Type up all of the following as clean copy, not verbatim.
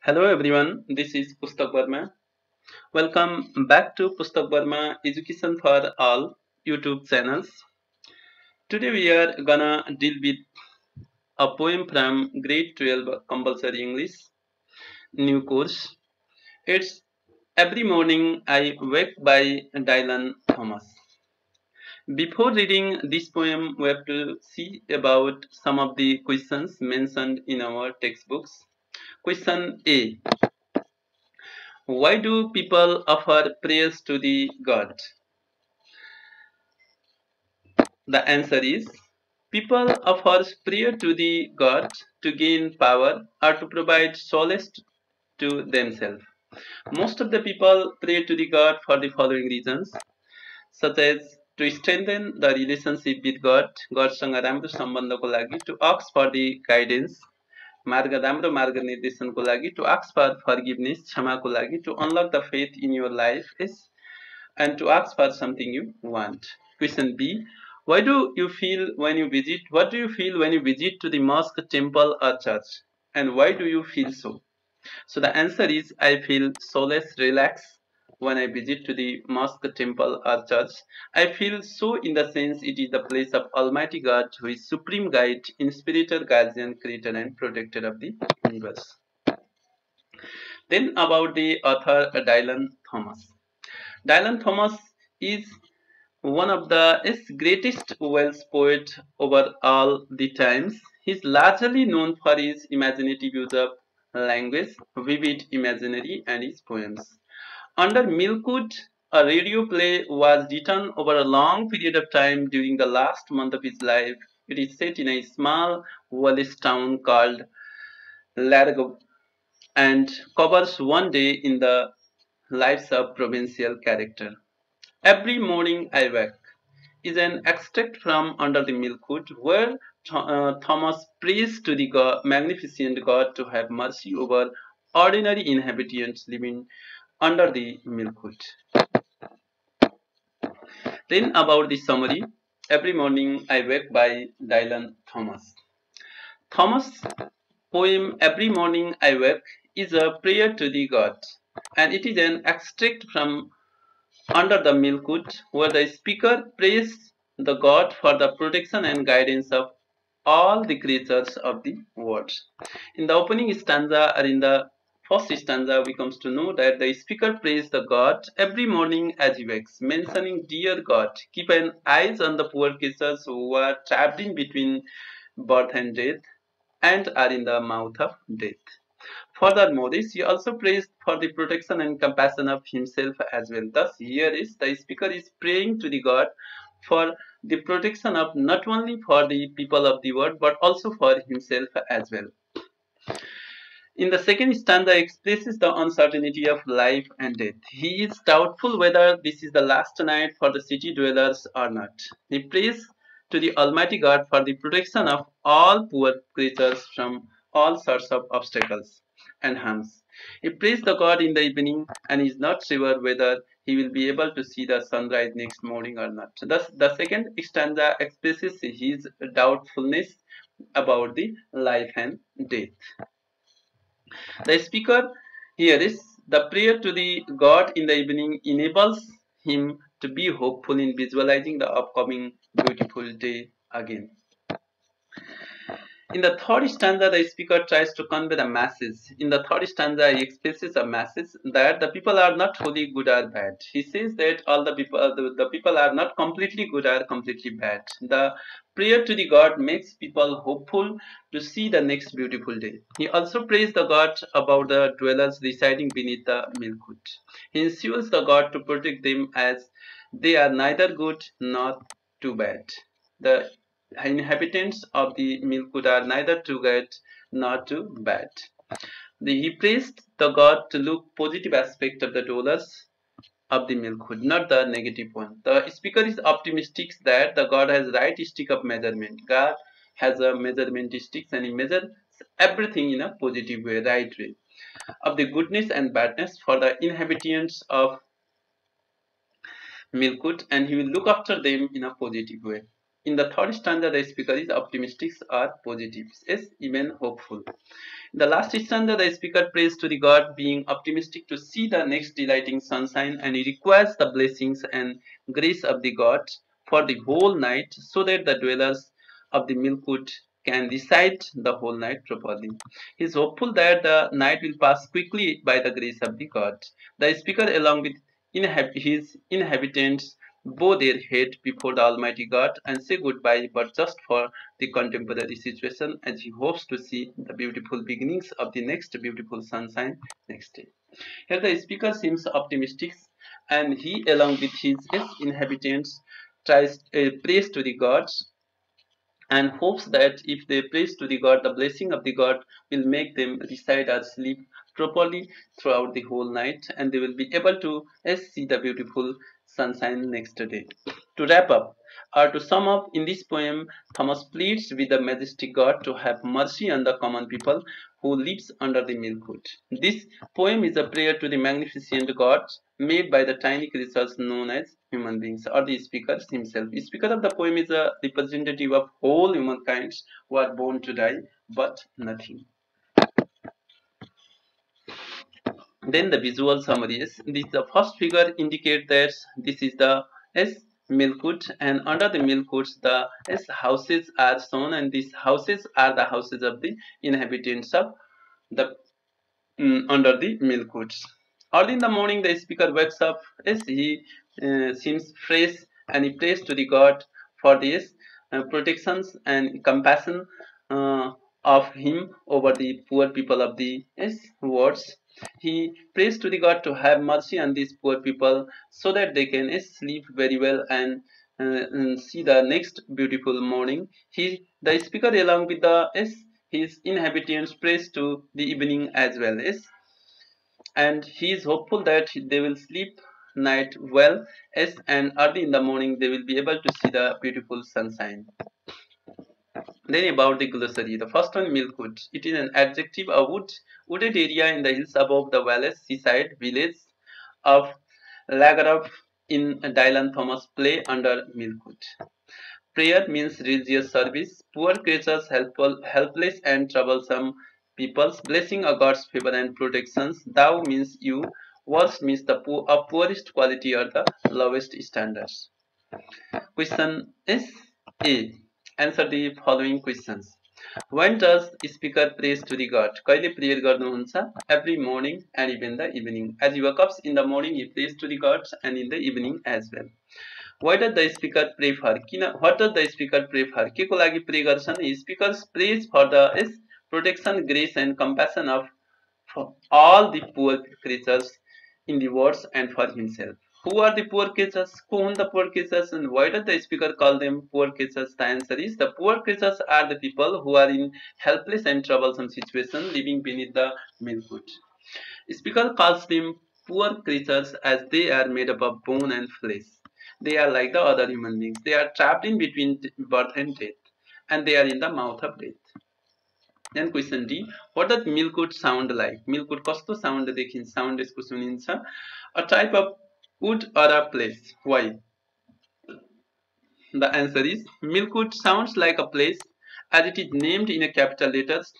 Hello everyone, this is pustakverma. Welcome back to pustakverma Education for All YouTube channels. Today we are gonna deal with a poem from grade 12 compulsory English new course. It's Every Morning I Wake by Dylon Thomas. Before reading this poem, we have to see about some of the questions mentioned in our textbooks. Question A. Why do people offer prayers to the God? The answer is people offer prayer to the God to gain power or to provide solace to themselves. Most of the people pray to the God for the following reasons, such as to strengthen the relationship with God, Godसँग राम्रो सम्बन्धको लागि, to ask for the guidance, राम्रो मार्ग निर्देशनको लागि, to ask for forgiveness, क्षमाको लागि, to unlock the faith in your life is, and to ask for something you want. Question B. What do you feel when you visit to the mosque, temple or church? And why do you feel so? So the answer is I feel solace, relax when I visit to the mosque, temple or church. I feel so in the sense it is the place of Almighty God who is supreme guide, inspirator, guardian, creator and protector of the universe. Then about the author Dylon Thomas. Dylon Thomas is one of the greatest Welsh poets over all the times. He is largely known for his imaginative use of language, vivid imaginary, and his poems. Under Milkwood, a radio play was written over a long period of time during the last month of his life. It is set in a small Welsh town called Largo and covers one day in the lives of provincial character. Every morning I wake is an extract from Under the Milkwood, where Thomas prays to the magnificent God to have mercy over ordinary inhabitants living under the Milkwood. Then about the summary, Every Morning I Wake by Dylon Thomas. Thomas' poem Every Morning I Wake is a prayer to the God, and it is an extract from Under the Milkwood, where the speaker prays the God for the protection and guidance of all the creatures of the world. In the opening stanza or in the first stanza, we comes to know that the speaker prays the God every morning as he wakes, mentioning, "Dear God, keep an eyes on the poor creatures who are trapped in between birth and death and are in the mouth of death." Furthermore, he also prays for the protection and compassion of himself as well. Thus, here is the speaker is praying to the God for the protection of not only for the people of the world but also for himself as well. In the second stanza, expresses the uncertainty of life and death. He is doubtful whether this is the last night for the city dwellers or not. He prays to the Almighty God for the protection of all poor creatures from all sorts of obstacles and harms. He prays the God in the evening and is not sure whether he will be able to see the sunrise next morning or not. Thus, the second stanza expresses his doubtfulness about the life and death. The speaker here is the prayer to the God in the evening enables him to be hopeful in visualizing the upcoming beautiful day again. In the third stanza, the speaker tries to convey the message. In the third stanza, he expresses a message that the people are not wholly good or bad. He says that all the people are not completely good or completely bad. The prayer to the God makes people hopeful to see the next beautiful day. He also prays the God about the dwellers residing beneath the Milkwood. He ensures the God to protect them as they are neither good nor too bad. The inhabitants of the Milkwood are neither too good nor too bad. He praised the God to look positive aspect of the dwellers of the Milkwood, not the negative one. The speaker is optimistic that the God has right stick of measurement. God has a measurement stick and he measures everything in a positive way, right way, of the goodness and badness for the inhabitants of Milkwood, and he will look after them in a positive way. In the third stanza, the speaker is optimistic or positive. S, even hopeful. In the last stanza, the speaker prays to the God, being optimistic to see the next delighting sunshine, and he requires the blessings and grace of the God for the whole night, so that the dwellers of the Milkwood can recite the whole night properly. He is hopeful that the night will pass quickly by the grace of the God. The speaker, along with his inhabitants, bow their head before the Almighty God and say goodbye, but just for the contemporary situation, as he hopes to see the beautiful beginnings of the next beautiful sunshine next day. Here the speaker seems optimistic, and he, along with his inhabitants, prays to the gods and hopes that if they praise to the God, the blessing of the God will make them recite or sleep properly throughout the whole night, and they will be able to see the beautiful sunshine next day. To wrap up, or to sum up, in this poem, Thomas pleads with the majestic God to have mercy on the common people who lives under the milkwood. This poem is a prayer to the magnificent God made by the tiny creatures known as human beings, or the speaker himself. The speaker of the poem is a representative of whole humankind who are born to die, but nothing. Then the visual summary is this: the first figure indicates that this is the S milkwood, and under the milkwoods the S houses are shown, and these houses are the houses of the inhabitants of the under the milkwoods. Early in the morning, the speaker wakes up as he seems fresh, and he prays to the God for this protections and compassion of him over the poor people of the words. He prays to the God to have mercy on these poor people so that they can sleep very well and see the next beautiful morning. The speaker, along with the his inhabitants, prays to the evening as well. And he is hopeful that they will sleep night well, and early in the morning they will be able to see the beautiful sunshine. Then about the glossary. The first one, milkwood. It is an adjective, a wooded area in the hills above the valleys, seaside village of Lagarov in Dylon Thomas play under milkwood. Prayer means religious service. Poor creatures, helpless and troublesome peoples, blessing a God's favor and protections. Thou means you. Worst means the poorest quality or the lowest standards. Question is A. Answer the following questions. When does speaker prays to the God? कहिले prayer गर्नुहुन्छ? Every morning and even the evening. As he wakes up in the morning, he prays to the gods, and in the evening as well. Why does the speaker pray for? What does the speaker pray for? के को लागि pray गर्छन्? Speaker prays for the protection, grace, and compassion of for all the poor creatures in the world and for himself. Who are the poor creatures? Who are the poor creatures, and why does the speaker call them poor creatures? The answer is the poor creatures are the people who are in helpless and troublesome situation living beneath the milkwood. Speaker calls them poor creatures as they are made up of bone and flesh. They are like the other human beings. They are trapped in between birth and death, and they are in the mouth of death. Then question D, what does milkwood sound like? Milkwood कस्तो sound देखिन्छ? Sound यसको सुनिन्छ? A type of wood or a place. Why? The answer is milkwood sounds like a place as it is named in a capital letters,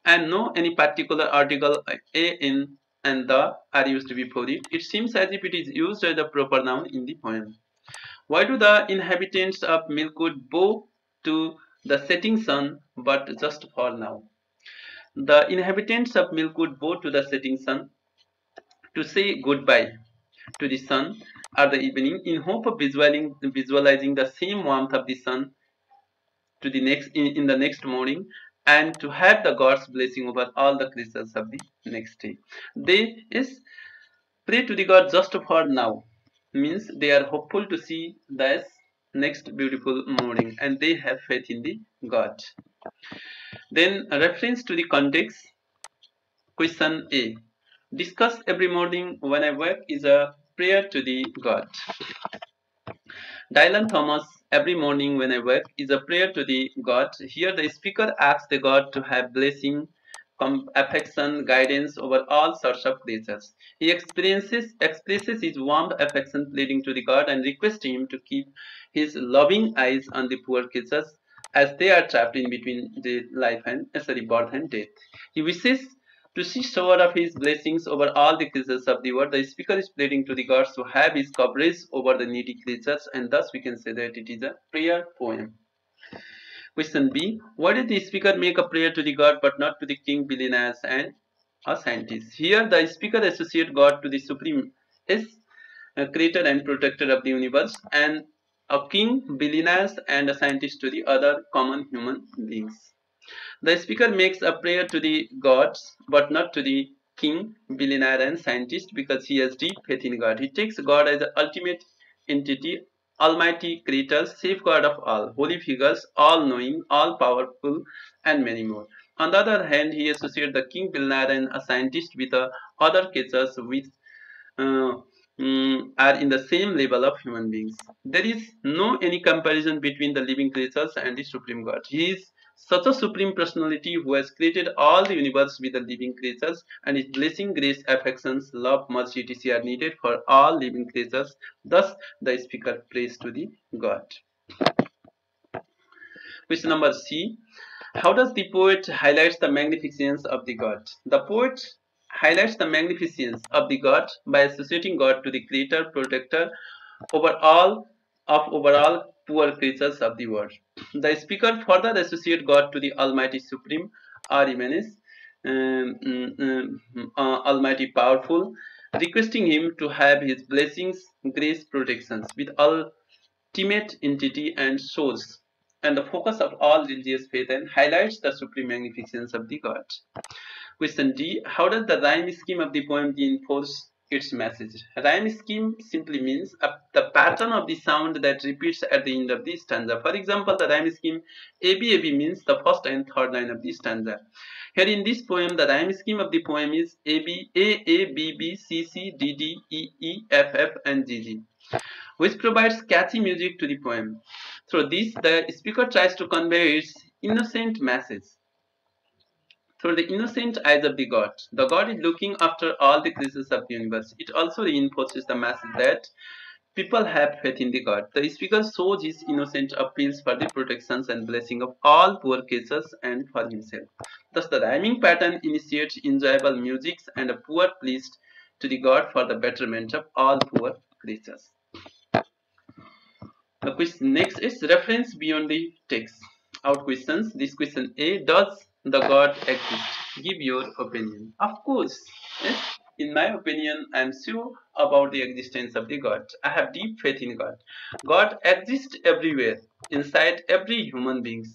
and no any particular article like a, in, and the are used before it. It seems as if it is used as a proper noun in the poem. Why do the inhabitants of milkwood bow to the setting sun, but just for now? The inhabitants of milkwood bow to the setting sun to say goodbye to the sun or the evening in hope of visualizing the same warmth of the sun to the in the next morning, and to have the God's blessing over all the creatures of the next day. They pray to the God just for now, means they are hopeful to see the next beautiful morning, and they have faith in the God. Then a reference to the context. Question A. Discuss every morning when I wake is a prayer to the God. Dylon Thomas, every morning when I wake is a prayer to the God. Here the speaker asks the God to have blessing affection, guidance over all sorts of creatures. He expresses his warm affection, pleading to the God and requesting him to keep his loving eyes on the poor creatures as they are trapped in between the birth and death. He wishes to see shower of his blessings over all the creatures of the world. The speaker is pleading to the gods to have his coverage over the needy creatures, and thus we can say that it is a prayer poem. Question B. Why did the speaker make a prayer to the god but not to the king, billionaires, and a scientist? Here, the speaker associates God to the supreme is a creator and protector of the universe, and a king, billionaires, and a scientist to the other common human beings. The speaker makes a prayer to the gods but not to the king, billionaire, and scientist because he has deep faith in God. He takes God as the ultimate entity, almighty creator, safeguard of all, holy figures, all knowing, all powerful, and many more. On the other hand, he associates the king, billionaire, and a scientist with other creatures with uh, are in the same level of human beings. There is no any comparison between the living creatures and the supreme God. He is such a supreme personality who has created all the universe with the living creatures, and his blessing, grace, affections, love, mercy, etc. are needed for all living creatures. Thus, the speaker prays to the God. Question number C. How does the poet highlights the magnificence of the God? The poet highlights the magnificence of the God by associating God to the creator, protector overall poor creatures of the world. The speaker further associates God to the Almighty Supreme or Immanence, Almighty Powerful, requesting him to have his blessings, grace, protections with ultimate entity and source and the focus of all religious faith and highlights the supreme magnificence of the God. Question D. How does the rhyme scheme of the poem reinforce its message? Rhyme scheme simply means the pattern of the sound that repeats at the end of the stanza. For example, the rhyme scheme ABAB means the first and third line of the stanza. Here in this poem, the rhyme scheme of the poem is AB, AABB, CC, DD, EE, FF, and GG, which provides catchy music to the poem. Through this, the speaker tries to convey its innocent message. Through the innocent eyes of the God is looking after all the creatures of the universe. It also reinforces the message that people have faith in the God. The speaker shows his innocent appeals for the protections and blessing of all poor creatures and for himself. Thus, the rhyming pattern initiates enjoyable music and a poor pleased to the God for the betterment of all poor creatures. The question next is reference beyond the text. Out questions. This question A. Does the God exist? Give your opinion. Of course. Yes. In my opinion, I am sure about the existence of the God. I have deep faith in God. God exists everywhere, inside every human being.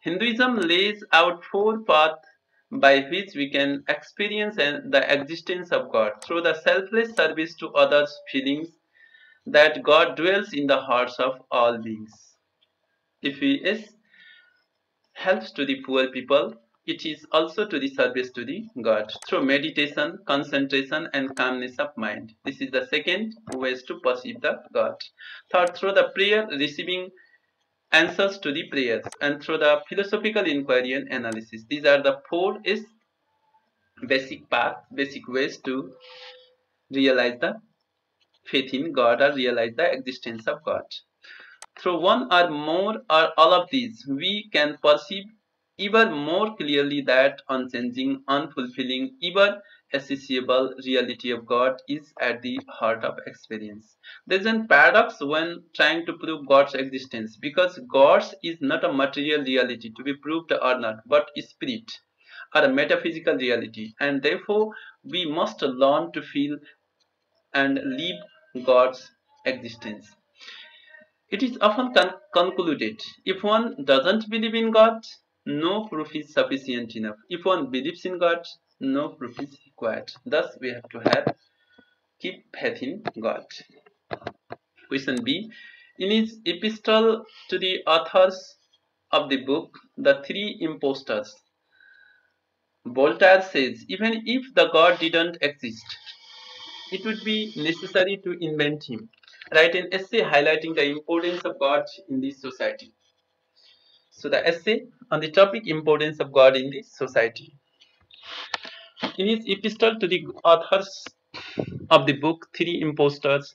Hinduism lays out 4 paths by which we can experience the existence of God through the selfless service to others' feelings, that God dwells in the hearts of all beings. If He is helps to the poor people, it is also to the service to the God through meditation, concentration, and calmness of mind. This is the second way to perceive the God. Third, through the prayer, receiving answers to the prayers, and through the philosophical inquiry and analysis. These are the 4 is basic ways to realize the faith in God or realize the existence of God. Through one or more or all of these, we can perceive ever more clearly that unchanging, unfulfilling, ever accessible reality of God is at the heart of experience. There is a paradox when trying to prove God's existence, because God is not a material reality to be proved or not, but a spirit or a metaphysical reality, and therefore we must learn to feel and live God's existence. It is often concluded, if one doesn't believe in God, no proof is sufficient enough. If one believes in God, no proof is required. Thus, we have to keep faith in God. Question B. In his epistle to the authors of the book, The Three Impostors, Voltaire says, even if the God didn't exist, it would be necessary to invent him. Write an essay highlighting the importance of God in this society. So the essay on the topic importance of God in this society. In his epistle to the authors of the book Three Impostors,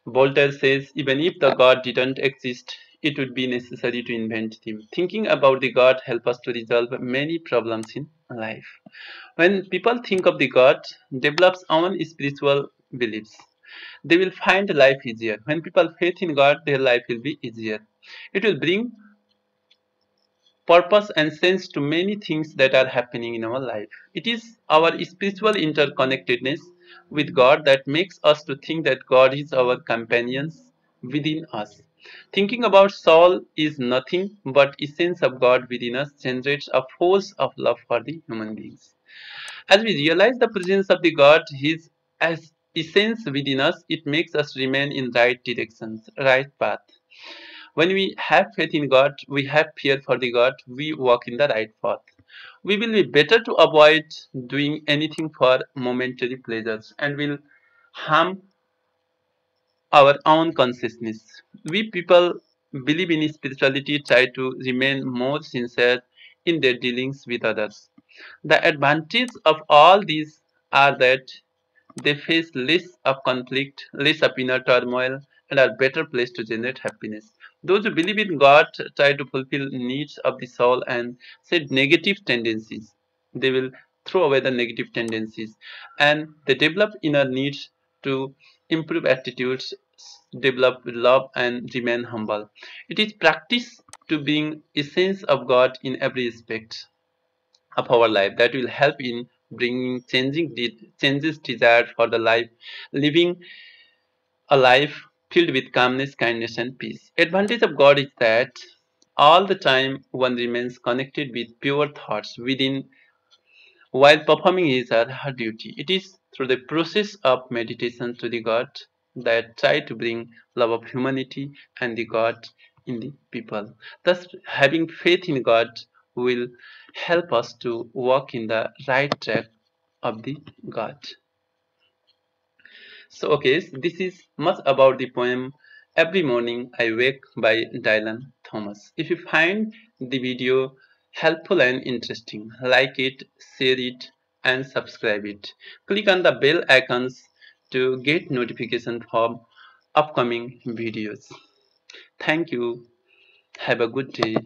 Voltaire says, even if the God didn't exist, it would be necessary to invent him. Thinking about the God helps us to resolve many problems in life. When people think of the God, develops own spiritual beliefs, they will find life easier. When people faith in God, their life will be easier. It will bring purpose and sense to many things that are happening in our life. It is our spiritual interconnectedness with God that makes us to think that God is our companions within us. Thinking about soul is nothing but essence of God within us generates a force of love for the human beings. As we realize the presence of the God, His as essence within us, it makes us remain in right directions, right path. When we have faith in God, we have fear for the God, we walk in the right path. We will be better to avoid doing anything for momentary pleasures and will harm our own consciousness. We people believe in spirituality try to remain more sincere in their dealings with others. The advantage of all these are that they face less of conflict, less of inner turmoil, and are better placed to generate happiness. Those who believe in God try to fulfill needs of the soul and set negative tendencies. They will throw away the negative tendencies and they develop inner needs to improve attitudes, develop love, and remain humble. It is practice to being essence of God in every aspect of our life that will help in bringing changes desired for the life, living a life filled with calmness, kindness, and peace. Advantage of God is that all the time one remains connected with pure thoughts within while performing his or her duty. It is through the process of meditation to the God that try to bring love of humanity and the God in the people. Thus, having faith in God will help us to walk in the right track of the God. So, okay, this is much about the poem Every Morning I Wake by Dylon Thomas. If you find the video helpful and interesting, like it, share it, and subscribe it. Click on the bell icons to get notification from upcoming videos. Thank you. Have a good day.